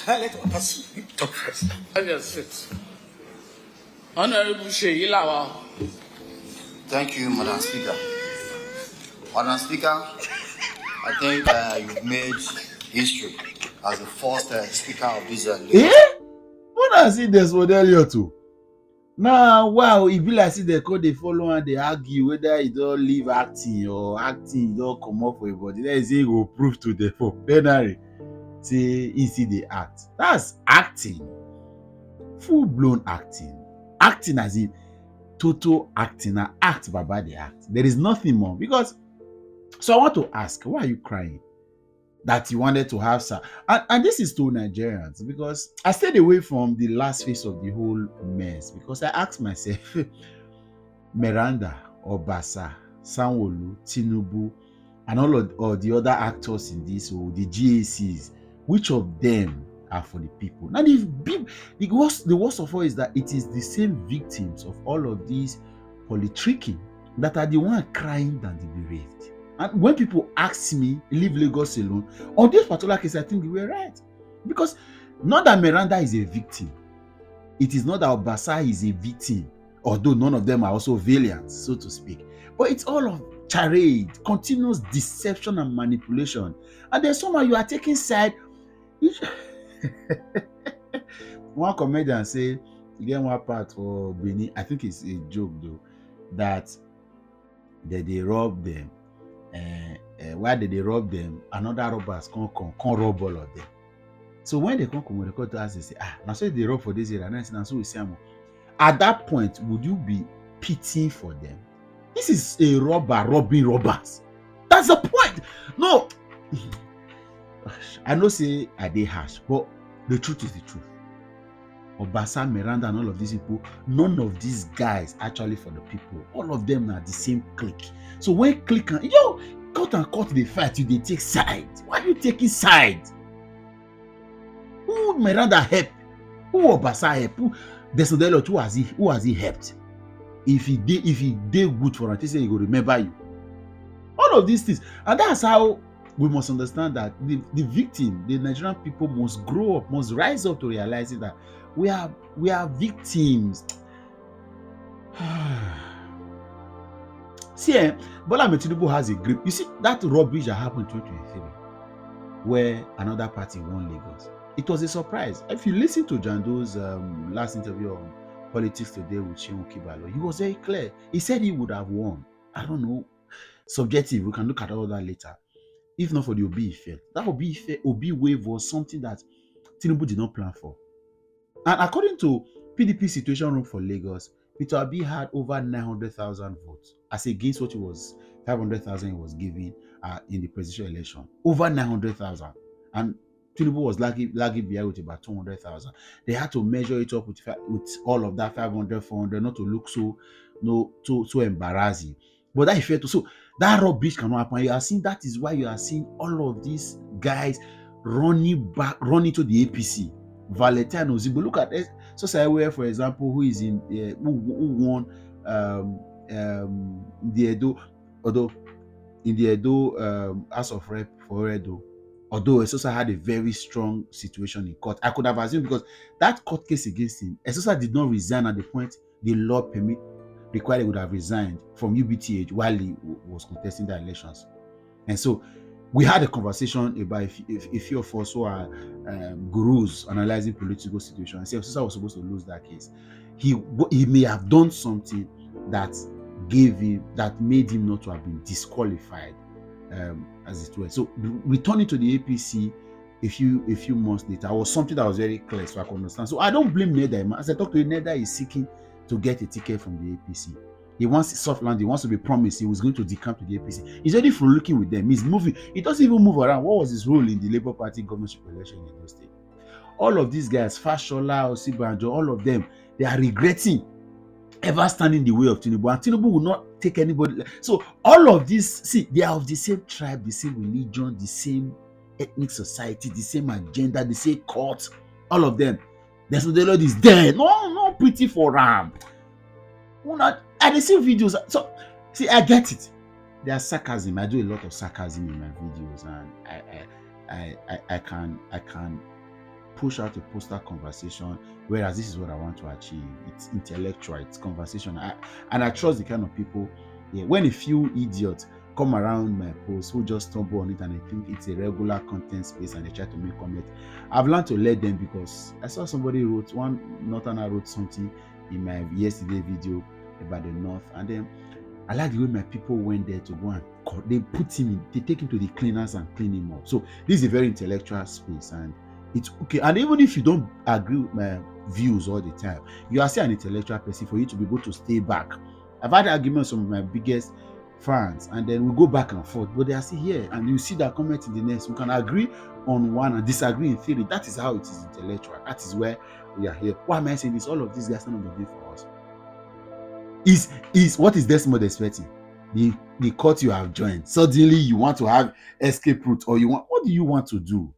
Let us talk first. Let us sit. Honorable Sheyi Lawa. Thank you, Madam Speaker. Madam Speaker, I think you've made history as the first Speaker of this Eh? When I see Desmond Elliot too. Now, wow, if you like see the code they follow and they argue whether he don't leave acting or acting don't come up for a body. Then say he will prove to the for plenary. Say he see the act. That's acting. Full-blown acting. Acting as in total acting. Now act baba the act. There is nothing more. Because so I want to ask, why are you crying? That you wanted to have sir. And this is to Nigerians because I stayed away from the last phase of the whole mess because I asked myself, Miranda, Obasa, Sanwo-Olu, Tinubu, and all the other actors in this, or the GACs, which of them are for the people? Now, the worst of all is that it is the same victims of all of these politicking that are the one crying than the bereaved. And when people ask me, leave Lagos alone, on this particular case, I think we were right. Because not that Miranda is a victim. It is not that Obasa is a victim, although none of them are also valiant, so to speak. But it's all of charade, continuous deception and manipulation. And then somehow you are taking side. One comedian say, again, one part for Benin, I think it's a joke though, that they rob them. Why did they rob them? Another robbers can't rob all of them. So when they come to us, they say, now so they rob for this area, and so we see them. At that point, would you be pitying for them? This is a robber robbing robbers. That's the point. No, I know say I dey harsh, but the truth is the truth. Obasa, Miranda, and all of these people, none of these guys actually for the people. All of them are the same clique. So when clique and cut the fight, you they take side. Why are you taking side? Who Miranda help? Who Obasa help? Who Desmond Elliot, who has he helped? If he did good for it, he say he will remember you. All of these things, and that's how we must understand that the victim, the Nigerian people, must grow up, must rise up to realize that we are victims. See, Bola Tinubu has a grip. You see that rubbish that happened in 2023, where another party won Lagos. It was a surprise. If you listen to Jando's last interview on Politics Today with Shehu Kibalo, he was very clear. He said he would have won. I don't know. Subjective. We can look at all that later. If not for the Obi effect, that Obi wave was something that Tinubu did not plan for. And according to PDP Situation Room for Lagos, Peter Obi had over 900,000 votes as against what it was 500,000 he was giving in the presidential election. Over 900,000, and Tinubu was lagging behind with about 200,000. They had to measure it up with all of that 500, 400, not to look so embarrassing. But that effect, so that rubbish cannot happen. You are seeing that is why you are seeing all of these guys running to the APC. Valentine Ozigbo. Look at it. Sosaiwe, for example, who is in who won the Edo, although in the Edo House of Rep for Edo, although Esosa had a very strong situation in court. I could have assumed because that court case against him, Esosa did not resign at the point the law required he would have resigned from UBTH while he was contesting the elections. And so we had a conversation about a few of us who are gurus analyzing political situations. And Esosa was supposed to lose that case. He may have done something that made him not to have been disqualified, as it were. So returning to the APC a few months later was something that was very clear, so I can understand. So I don't blame Neda. As I talk to you, Neda is seeking to get a ticket from the APC. He wants soft land. He wants to be promised he was going to decamp to the APC. He's already from looking with them. He's moving. He doesn't even move around. What was his role in the Labour Party governorship election in those states? All of these guys, Fashola, Osibanjo, all of them, they are regretting ever standing in the way of Tinubu. And Tinubu will not take anybody. So all of these, see, they are of the same tribe, the same religion, the same ethnic society, the same agenda, the same cult. All of them. There's no Lord is there. No pretty for Ram. And they see videos. So see, I get it. There's sarcasm. I do a lot of sarcasm in my videos, and I can push out a poster conversation, whereas this is what I want to achieve. It's intellectual, it's conversation. And I trust the kind of people, when a few idiots come around my post who just stumble on it and I think it's a regular content space and they try to make comment, I've learned to let them, because I saw somebody one northerner wrote something in my yesterday video about the north, and then I like the way my people went there to go and they put him in, they take him to the cleaners and clean him up. So this is a very intellectual space, and it's okay. And even if you don't agree with my views all the time, you are still an intellectual person for you to be able to stay back. I've had arguments with my biggest fans, and then we go back and forth, but they are still here, and you see that comment in the next. We can agree on one and disagree in theory. That is how it is intellectual. That is where we are here. Why am I saying this? All of these guys are not the day for us. Is what is Desmond expecting? The court you have joined, suddenly you want to have escape route, or what do you want to do?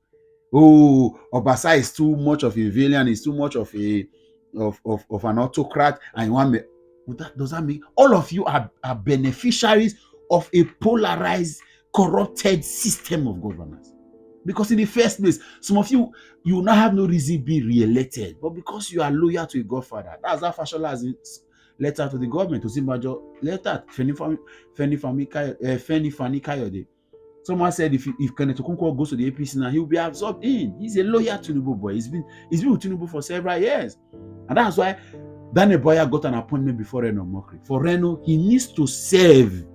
Oh, Obasa is too much of a villain, is too much of an autocrat, and you want me. Does that mean all of you are beneficiaries of a polarized, corrupted system of governance? Because in the first place, some of you now have no reason to be re-elected, but because you are loyal to a godfather. That's how Fashola has letter to the government, to Simbajo letter, Feni Fani Kayode. Someone said if Kenneth Okonkwo goes to the APC now, he will be absorbed in. He's a loyal Tinubu boy. He's been with Tinubu for several years. And that's why Daniel Boya got an appointment before Reno Mokri. For Reno, he needs to serve.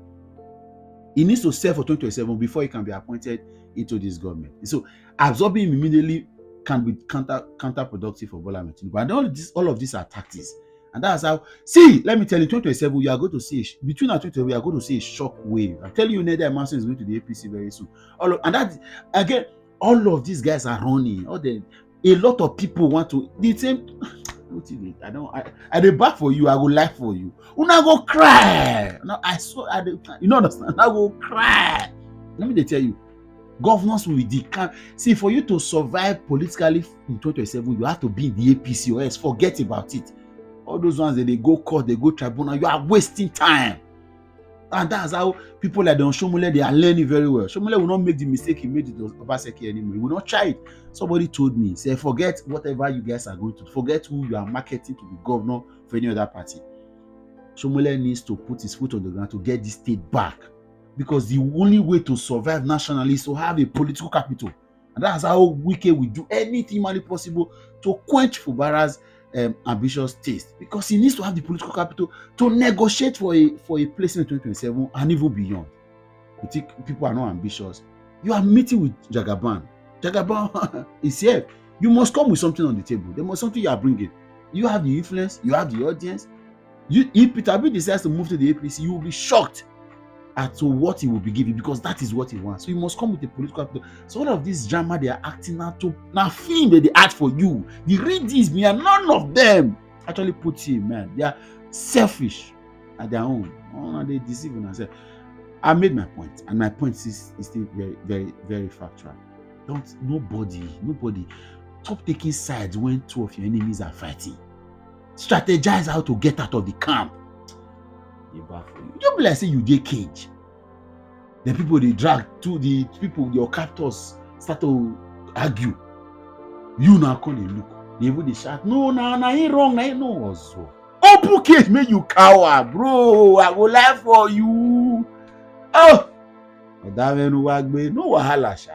He needs to serve for 2027 before he can be appointed into this government. And so absorbing him immediately can be counterproductive for Bola Ahmed Tinubu. And all of these are tactics. And that's how, let me tell you, 2027, you are going to see, between our 2027, we are going to see a shock wave. I'm telling you, Neda Emerson is going to the APC very soon. All of these guys are running. A lot of people want to, the same, I dey back for you, I go like for you. Una go cry. No, you don't understand? I go cry. Let me tell you, governors will decline. See, for you to survive politically in 2027, you have to be in the APC, or else forget about it. All those ones that they go court, they go tribunal, you are wasting time. And that's how people like Don Shomole, they are learning very well. Shomole will not make the mistake he made it with Obaseki anymore. He will not try it. Somebody told me, say, forget whatever you guys are going to, forget who you are marketing to be governor for any other party. Shomole needs to put his foot on the ground to get this state back. Because the only way to survive nationally is to have a political capital. And that's how Wike will do anything humanly possible to quench Fubara's ambitious taste, because he needs to have the political capital to negotiate for a place in 2027 and even beyond. You think people are not ambitious? You are meeting with Jagaban. Jagaban is here. You must come with something on the table. There must something you are bringing. You have the influence. You have the audience. If Peter Obi decides to move to the APC, you will be shocked as to what he will be giving, because that is what he wants. So you must come with a political capital. So all of this drama they are acting now film that they act for you. The read this, man, none of them actually put him, man. They are selfish at their own. Oh, they deceive themselves. I made my point, and my point is still very, very, very factual. Nobody stop taking sides when two of your enemies are fighting. Strategize how to get out of the camp. You don't be like say you dey cage. The people they drag to the people, your captors start to argue. You now come and look. They even they shout, no, ain't wrong, ain't no also. Open cage make you coward, bro. I go lie for you. Oh, no wahala, sha.